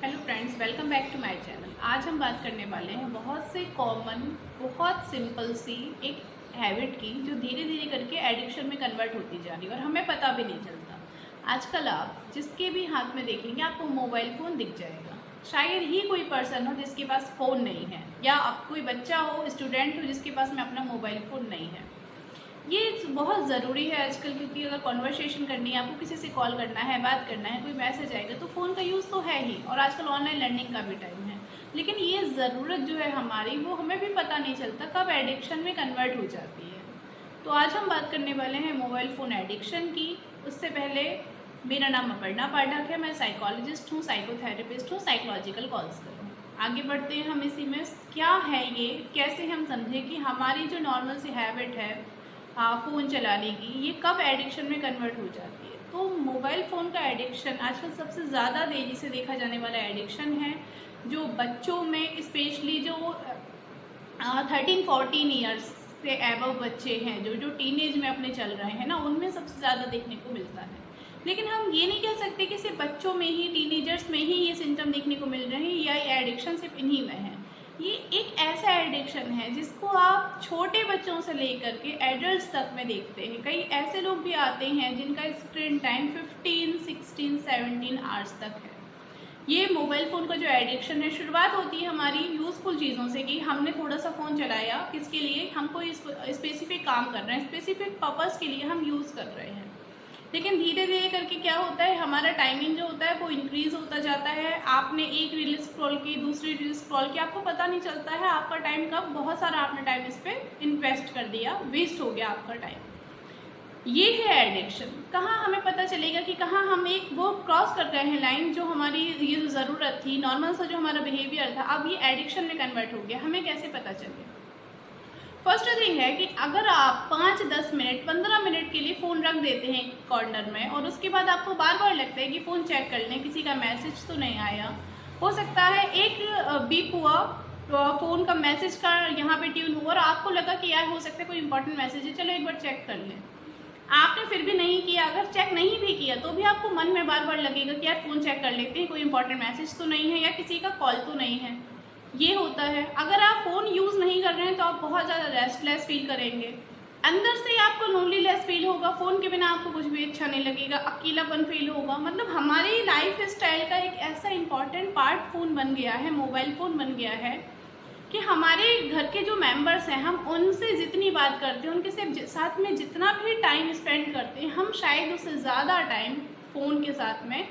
Hello friends, welcome back to my channel. आज हम बात करने वाले हैं बहुत से कॉमन, बहुत सिंपल सी एक हैबिट की जो धीरे धीरे करके एडिक्शन में कन्वर्ट होती जा रही है और हमें पता भी नहीं चलता। आजकल आप जिसके भी हाथ में देखेंगे आपको मोबाइल फ़ोन दिख जाएगा। शायद ही कोई पर्सन हो जिसके पास फ़ोन नहीं है, या आप कोई बच्चा हो, स्टूडेंट हो जिसके पास में अपना मोबाइल फ़ोन नहीं है। ये बहुत ज़रूरी है आजकल, क्योंकि अगर कॉन्वर्सेशन करनी है, आपको किसी से कॉल करना है, बात करना है, कोई मैसेज आएगा तो फ़ोन का यूज़ तो है ही, और आजकल ऑनलाइन लर्निंग का भी टाइम है। लेकिन ये ज़रूरत जो है हमारी, वो हमें भी पता नहीं चलता कब एडिक्शन में कन्वर्ट हो जाती है। तो आज हम बात करने वाले हैं मोबाइल फ़ोन एडिक्शन की। उससे पहले, मेरा नाम अपर्णा पाठक है, मैं साइकोलॉजिस्ट हूँ, साइकोथेरेपिस्ट हूँ, साइकोलॉजिकल काउंसलर हूँ। आगे बढ़ते हैं हम इसी में। क्या है ये, कैसे हम समझें कि हमारी जो नॉर्मल सी हैबिट है फ़ोन चलाने की, ये कब एडिक्शन में कन्वर्ट हो जाती है। तो मोबाइल फ़ोन का एडिक्शन आजकल सबसे ज़्यादा तेज़ी से देखा जाने वाला एडिक्शन है, जो बच्चों में, स्पेशली जो 13-14 ईयर्स से एबव बच्चे हैं, जो जो टीनेज में अपने चल रहे हैं ना, उनमें सबसे ज़्यादा देखने को मिलता है। लेकिन हम ये नहीं कह सकते कि सिर्फ बच्चों में ही, टीनेजर्स में ही ये सिम्टम देखने को मिल रहे हैं, या ये एडिक्शन सिर्फ इन्हीं में है। ये एक ऐसा एडिक्शन है जिसको आप छोटे बच्चों से लेकर के एडल्ट्स तक में देखते हैं। कई ऐसे लोग भी आते हैं जिनका स्क्रीन टाइम 15, 16, 17 आवर्स तक है। ये मोबाइल फ़ोन का जो एडिक्शन है, शुरुआत होती है हमारी यूज़फुल चीज़ों से, कि हमने थोड़ा सा फ़ोन चलाया, किसके लिए, हम कोई स्पेसिफिक काम कर रहे हैं, स्पेसिफिक पर्पज़ के लिए हम यूज़ कर रहे हैं। लेकिन धीरे धीरे करके क्या होता है, हमारा टाइमिंग जो होता है वो इंक्रीज़ होता जाता है। आपने एक रील स्क्रॉल की, दूसरी रील स्क्रॉल की, आपको पता नहीं चलता है आपका टाइम कब, बहुत सारा आपने टाइम इस पर इन्वेस्ट कर दिया, वेस्ट हो गया आपका टाइम। ये है एडिक्शन। कहाँ हमें पता चलेगा कि कहाँ हम एक वो क्रॉस कर गए हैं लाइन, जो हमारी ये जो ज़रूरत थी, नॉर्मल सा जो हमारा बिहेवियर था, अब ये एडिक्शन में कन्वर्ट हो गया, हमें कैसे पता चले। फर्स्ट थिंग है कि अगर आप 5-10 मिनट, 15 मिनट के लिए फ़ोन रख देते हैं कॉर्नर में, और उसके बाद आपको बार बार लगता है कि फ़ोन चेक कर लें, किसी का मैसेज तो नहीं आया, हो सकता है एक बीप हुआ, फ़ोन का मैसेज का यहाँ पे ट्यून हुआ, और आपको लगा कि यार हो सकता है कोई इंपॉर्टेंट मैसेज है, चलो एक बार चेक कर लें। आपने फिर भी नहीं किया। अगर चेक नहीं भी किया तो भी आपको मन में बार बार लगेगा कि यार फ़ोन चेक कर लेते हैं, कोई इंपॉर्टेंट मैसेज तो नहीं है, या किसी का कॉल तो नहीं है। ये होता है। अगर आप फ़ोन यूज़ नहीं कर रहे हैं तो आप बहुत ज़्यादा रेस्टलेस फील करेंगे, अंदर से आपको लोनलीनेस फील होगा, फ़ोन के बिना आपको कुछ भी अच्छा नहीं लगेगा, अकेलापन फील होगा। मतलब हमारी लाइफ स्टाइल का एक ऐसा इंपॉर्टेंट पार्ट फ़ोन बन गया है, मोबाइल फ़ोन बन गया है, कि हमारे घर के जो मेंबर्स हैं, हम उनसे जितनी बात करते हैं, उनके साथ में जितना भी टाइम स्पेंड करते हैं, हम शायद उससे ज़्यादा टाइम फ़ोन के साथ में,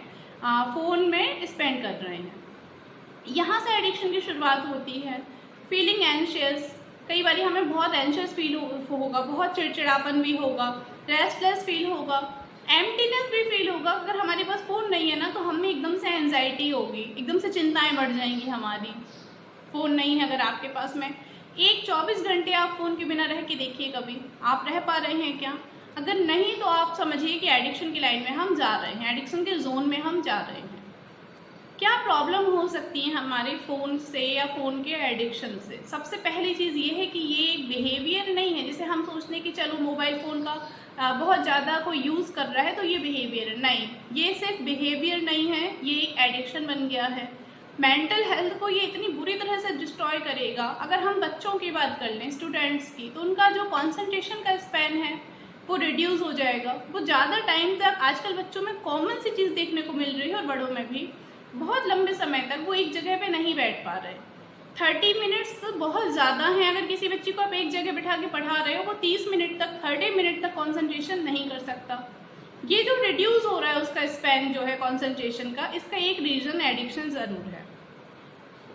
फ़ोन में स्पेंड कर रहे हैं। यहाँ से एडिक्शन की शुरुआत होती है। फीलिंग एंशियस, कई बार हमें बहुत एंशियस फील होगा, बहुत चिड़चिड़ापन भी होगा, रेस्टलेस फील होगा, एम्प्टीनेस भी फील होगा। अगर हमारे पास फ़ोन नहीं है ना, तो हमें एकदम से एंजाइटी होगी, एकदम से चिंताएं बढ़ जाएंगी हमारी। फ़ोन नहीं है अगर आपके पास में, एक 24 घंटे आप फ़ोन के बिना रह के देखिए, कभी आप रह पा रहे हैं क्या? अगर नहीं तो आप समझिए कि एडिक्शन की लाइन में हम जा रहे हैं, एडिक्शन के जोन में हम जा रहे हैं। क्या प्रॉब्लम हो सकती है हमारे फ़ोन से या फ़ोन के एडिक्शन से? सबसे पहली चीज़ ये है कि ये एक बिहेवियर नहीं है, जिसे हम सोचते हैं कि चलो मोबाइल फ़ोन का बहुत ज़्यादा कोई यूज़ कर रहा है तो ये बिहेवियर है। नहीं, ये सिर्फ बिहेवियर नहीं है, ये एक एडिक्शन बन गया है। मेंटल हेल्थ को ये इतनी बुरी तरह से डिस्ट्रॉय करेगा। अगर हम बच्चों की बात कर लें, स्टूडेंट्स की, तो उनका जो कॉन्सेंट्रेशन का स्पैन है वो रिड्यूस हो जाएगा। वो ज़्यादा टाइम तक, आजकल बच्चों में कॉमन सी चीज़ देखने को मिल रही है, और बड़ों में भी, बहुत लंबे समय तक वो एक जगह पे नहीं बैठ पा रहे। 30 मिनट्स बहुत ज़्यादा हैं। अगर किसी बच्चे को आप एक जगह बिठा के पढ़ा रहे हो, वो 30 मिनट तक, 30 मिनट तक कॉन्सेंट्रेशन नहीं कर सकता। ये जो रिड्यूस हो रहा है उसका स्पैन जो है कॉन्सेंट्रेशन का, इसका एक रीज़न एडिक्शन ज़रूर है।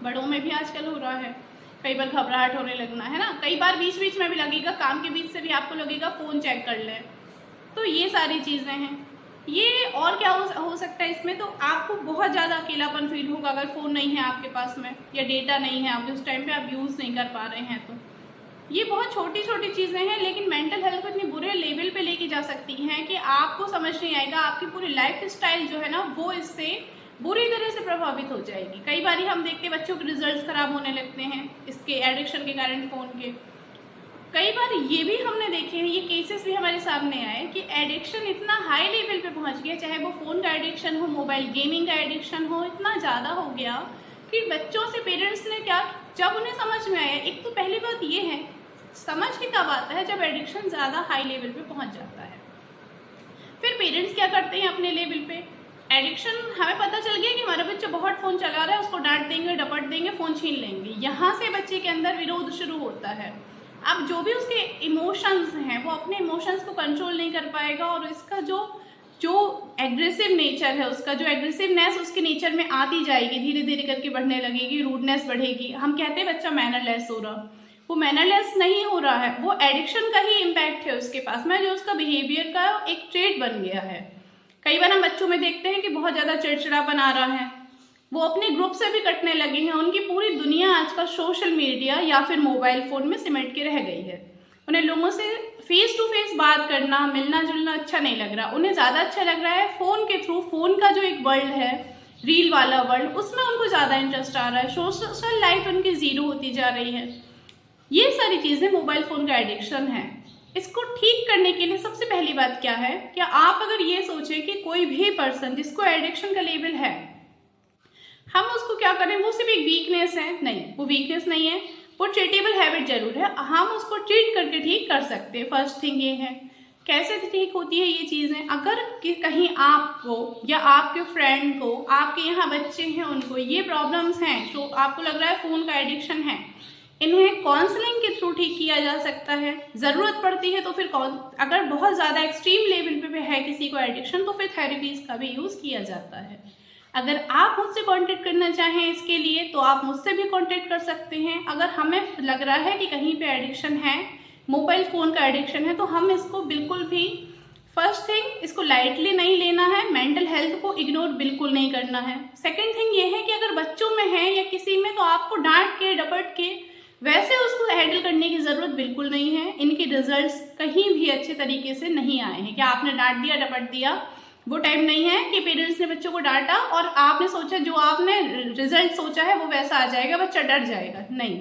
बड़ों में भी आजकल हो रहा है। कई बार घबराहट होने लगना है ना, कई बार बीच बीच में भी लगेगा, काम के बीच से भी आपको लगेगा फ़ोन चेक कर लें। तो ये सारी चीज़ें हैं। ये और क्या हो सकता है इसमें, तो आपको बहुत ज़्यादा अकेलापन फील होगा अगर फ़ोन नहीं है आपके पास में, या डेटा नहीं है, आप उस टाइम पे आप यूज़ नहीं कर पा रहे हैं। तो ये बहुत छोटी छोटी चीज़ें हैं, लेकिन मेंटल हेल्थ को इतने बुरे लेवल पे लेके जा सकती हैं कि आपको समझ नहीं आएगा, आपकी पूरी लाइफ स्टाइल जो है ना, वो इससे बुरी तरह से प्रभावित हो जाएगी। कई बार हम देखते हैं बच्चों के रिजल्ट्स ख़राब होने लगते हैं इसके एडिक्शन के कारण, फ़ोन के। कई बार ये भी हमने देखे हैं, ये केसेस भी हमारे सामने आए कि एडिक्शन इतना हाई लेवल पे पहुंच गया, चाहे वो फ़ोन का एडिक्शन हो, मोबाइल गेमिंग का एडिक्शन हो, इतना ज़्यादा हो गया कि बच्चों से पेरेंट्स ने क्या, जब उन्हें समझ में आया, एक तो पहली बात ये है, समझ ही कब आता है जब एडिक्शन ज़्यादा हाई लेवल पे पहुंच जाता है। फिर पेरेंट्स क्या करते हैं अपने लेवल पे, एडिक्शन हमें पता चल गया कि हमारा बच्चा बहुत फ़ोन चला रहा है, उसको डांट देंगे, डपट देंगे, फ़ोन छीन लेंगे। यहाँ से बच्चे के अंदर विरोध शुरू होता है। अब जो भी उसके इमोशंस हैं वो अपने इमोशंस को कंट्रोल नहीं कर पाएगा और इसका जो एग्रेसिव नेचर है, उसका जो एग्रेसिवनेस उसके नेचर में आती जाएगी, धीरे धीरे करके बढ़ने लगेगी, रूडनेस बढ़ेगी। हम कहते हैं बच्चा मैनरलेस हो रहा, वो मैनरलेस नहीं हो रहा है, वो एडिक्शन का ही इम्पैक्ट है उसके पास में, जो उसका बिहेवियर का एक ट्रेट बन गया है। कई बार हम बच्चों में देखते हैं कि बहुत ज़्यादा चिड़चिड़ापन आ रहा है, वो अपने ग्रुप से भी कटने लगे हैं, उनकी पूरी दुनिया आजकल सोशल मीडिया या फिर मोबाइल फ़ोन में सिमट के रह गई है। उन्हें लोगों से फेस टू फेस बात करना, मिलना जुलना अच्छा नहीं लग रहा, उन्हें ज़्यादा अच्छा लग रहा है फ़ोन के थ्रू, फ़ोन का जो एक वर्ल्ड है, रील वाला वर्ल्ड, उसमें उनको ज़्यादा इंटरेस्ट आ रहा है, सोशल लाइफ उनकी ज़ीरो होती जा रही है। ये सारी चीज़ें मोबाइल फ़ोन का एडिक्शन है। इसको ठीक करने के लिए सबसे पहली बात क्या है, क्या आप अगर ये सोचें कि कोई भी पर्सन जिसको एडिक्शन का लेवल है, हम उसको क्या करें, वो सिर्फ एक वीकनेस है, नहीं, वो वीकनेस नहीं है, वो ट्रीटेबल हैबिट जरूर है, हम उसको ट्रीट करके ठीक कर सकते हैं। फर्स्ट थिंग ये है, कैसे ठीक होती है ये चीज़ें, अगर कि कहीं आपको या आपके फ्रेंड को, आपके यहाँ बच्चे हैं उनको ये प्रॉब्लम्स हैं, जो आपको लग रहा है फ़ोन का एडिक्शन है, इन्हें काउंसलिंग के थ्रू ठीक किया जा सकता है। ज़रूरत पड़ती है तो फिर अगर बहुत ज़्यादा एक्सट्रीम लेवल पे है किसी को एडिक्शन, तो फिर थेरेपीज़ का भी यूज़ किया जाता है। अगर आप मुझसे कांटेक्ट करना चाहें इसके लिए तो आप मुझसे भी कांटेक्ट कर सकते हैं। अगर हमें लग रहा है कि कहीं पे एडिक्शन है, मोबाइल फ़ोन का एडिक्शन है, तो हम इसको बिल्कुल भी, फर्स्ट थिंग, इसको लाइटली नहीं लेना है, मेंटल हेल्थ को इग्नोर बिल्कुल नहीं करना है। सेकेंड थिंग ये है कि अगर बच्चों में है या किसी में, तो आपको डांट के डपट के वैसे उसको हैंडल करने की ज़रूरत बिल्कुल नहीं है। इनके रिजल्ट्स कहीं भी अच्छे तरीके से नहीं आए हैं। क्या आपने डांट दिया, डपट दिया, वो टाइम नहीं है कि पेरेंट्स ने बच्चों को डांटा और आपने सोचा जो आपने रिजल्ट सोचा है वो वैसा आ जाएगा, बच्चा डर जाएगा, नहीं,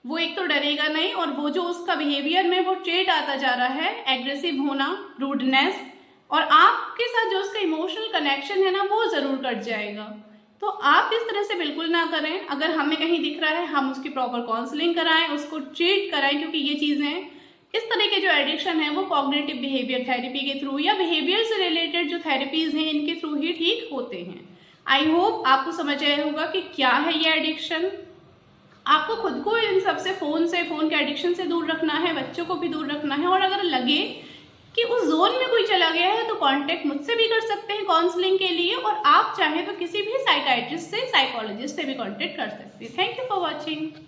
वो एक तो डरेगा नहीं, और वो जो उसका बिहेवियर में वो ट्रेट आता जा रहा है, एग्रेसिव होना, रूडनेस, और आपके साथ जो उसका इमोशनल कनेक्शन है ना, वो ज़रूर कट जाएगा। तो आप इस तरह से बिल्कुल ना करें। अगर हमें कहीं दिख रहा है, हम उसकी प्रॉपर काउंसलिंग कराएं, उसको ट्रीट कराएं, क्योंकि ये चीज़ें, इस तरह के जो एडिक्शन है वो कॉग्निटिव बिहेवियर थेरेपी के थ्रू या बिहेवियर से रिलेटेड जो थेरेपीज़ हैं इनके थ्रू ही ठीक होते हैं। आई होप आपको समझ आया होगा कि क्या है ये एडिक्शन। आपको खुद को इन सबसे, फ़ोन के एडिक्शन से दूर रखना है, बच्चों को भी दूर रखना है, और अगर लगे कि उस जोन में कोई चला गया है तो कांटेक्ट मुझसे भी कर सकते हैं काउंसलिंग के लिए, और आप चाहें तो किसी भी साइकाइट्रिस्ट से, साइकोलॉजिस्ट से भी कांटेक्ट कर सकते हैं। Thank you for watching.